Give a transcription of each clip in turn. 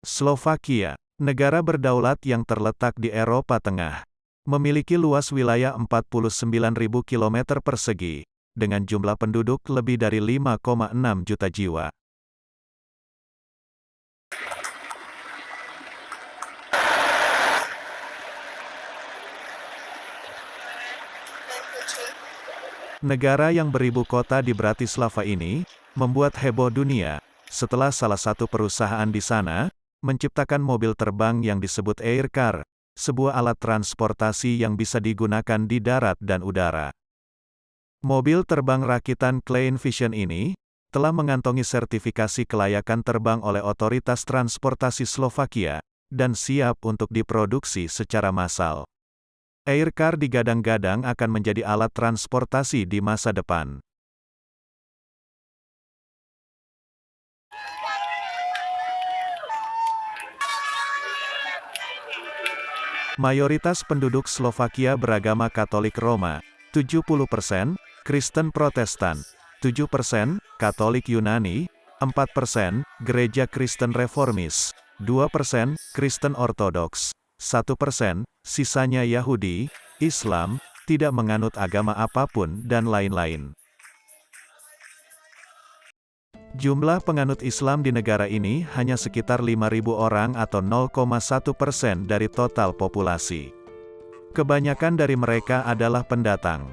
Slovakia, negara berdaulat yang terletak di Eropa Tengah, memiliki luas wilayah 49.000 km persegi, dengan jumlah penduduk lebih dari 5,6 juta jiwa. Negara yang beribu kota di Bratislava ini, membuat heboh dunia, setelah salah satu perusahaan di sana, menciptakan mobil terbang yang disebut Aircar, sebuah alat transportasi yang bisa digunakan di darat dan udara. Mobil terbang rakitan Klein Vision ini, telah mengantongi sertifikasi kelayakan terbang oleh Otoritas Transportasi Slovakia, dan siap untuk diproduksi secara massal. Aircar digadang-gadang akan menjadi alat transportasi di masa depan. Mayoritas penduduk Slovakia beragama Katolik Roma, 70%, Kristen Protestan, 7%, Katolik Yunani, 4%, Gereja Kristen Reformis, 2%, Kristen Ortodoks, 1%, sisanya Yahudi, Islam, tidak menganut agama apapun dan lain-lain. Jumlah penganut Islam di negara ini hanya sekitar 5.000 orang atau 0,1% dari total populasi. Kebanyakan dari mereka adalah pendatang.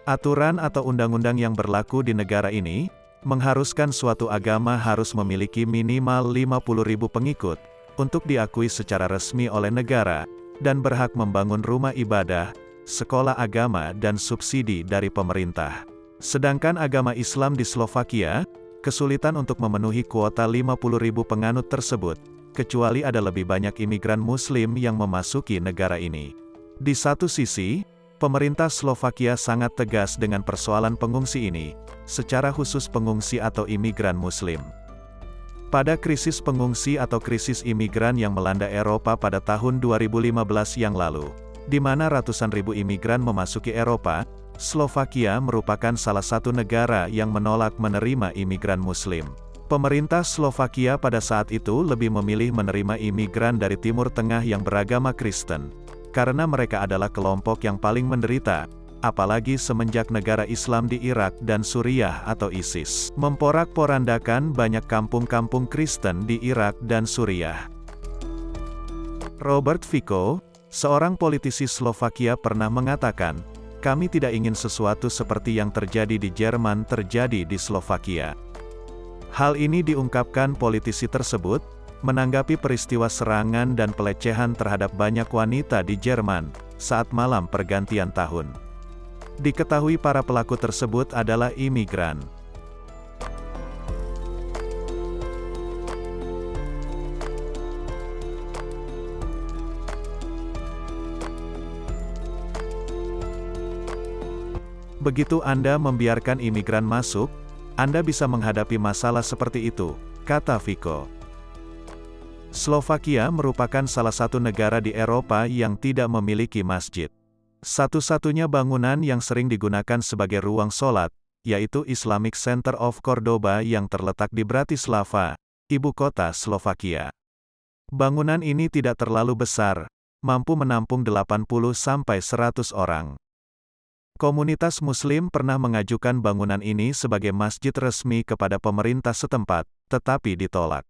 Aturan atau undang-undang yang berlaku di negara ini, mengharuskan suatu agama harus memiliki minimal 50.000 pengikut, untuk diakui secara resmi oleh negara, dan berhak membangun rumah ibadah, sekolah agama dan subsidi dari pemerintah. Sedangkan agama Islam di Slovakia, kesulitan untuk memenuhi kuota 50.000 penganut tersebut, kecuali ada lebih banyak imigran Muslim yang memasuki negara ini. Di satu sisi, pemerintah Slovakia sangat tegas dengan persoalan pengungsi ini, secara khusus pengungsi atau imigran Muslim. Pada krisis pengungsi atau krisis imigran yang melanda Eropa pada tahun 2015 yang lalu, di mana ratusan ribu imigran memasuki Eropa, Slovakia merupakan salah satu negara yang menolak menerima imigran Muslim. Pemerintah Slovakia pada saat itu lebih memilih menerima imigran dari Timur Tengah yang beragama Kristen, karena mereka adalah kelompok yang paling menderita, apalagi semenjak negara Islam di Irak dan Suriah atau ISIS memporak-porandakan banyak kampung-kampung Kristen di Irak dan Suriah. Robert Fico, seorang politisi Slovakia pernah mengatakan, "Kami tidak ingin sesuatu seperti yang terjadi di Jerman terjadi di Slovakia." Hal ini diungkapkan politisi tersebut, menanggapi peristiwa serangan dan pelecehan terhadap banyak wanita di Jerman, saat malam pergantian tahun. Diketahui para pelaku tersebut adalah imigran. Begitu Anda membiarkan imigran masuk, Anda bisa menghadapi masalah seperti itu, kata Fico. Slovakia merupakan salah satu negara di Eropa yang tidak memiliki masjid. Satu-satunya bangunan yang sering digunakan sebagai ruang sholat, yaitu Islamic Center of Cordoba yang terletak di Bratislava, ibu kota Slovakia. Bangunan ini tidak terlalu besar, mampu menampung 80-100 orang. Komunitas Muslim pernah mengajukan bangunan ini sebagai masjid resmi kepada pemerintah setempat, tetapi ditolak.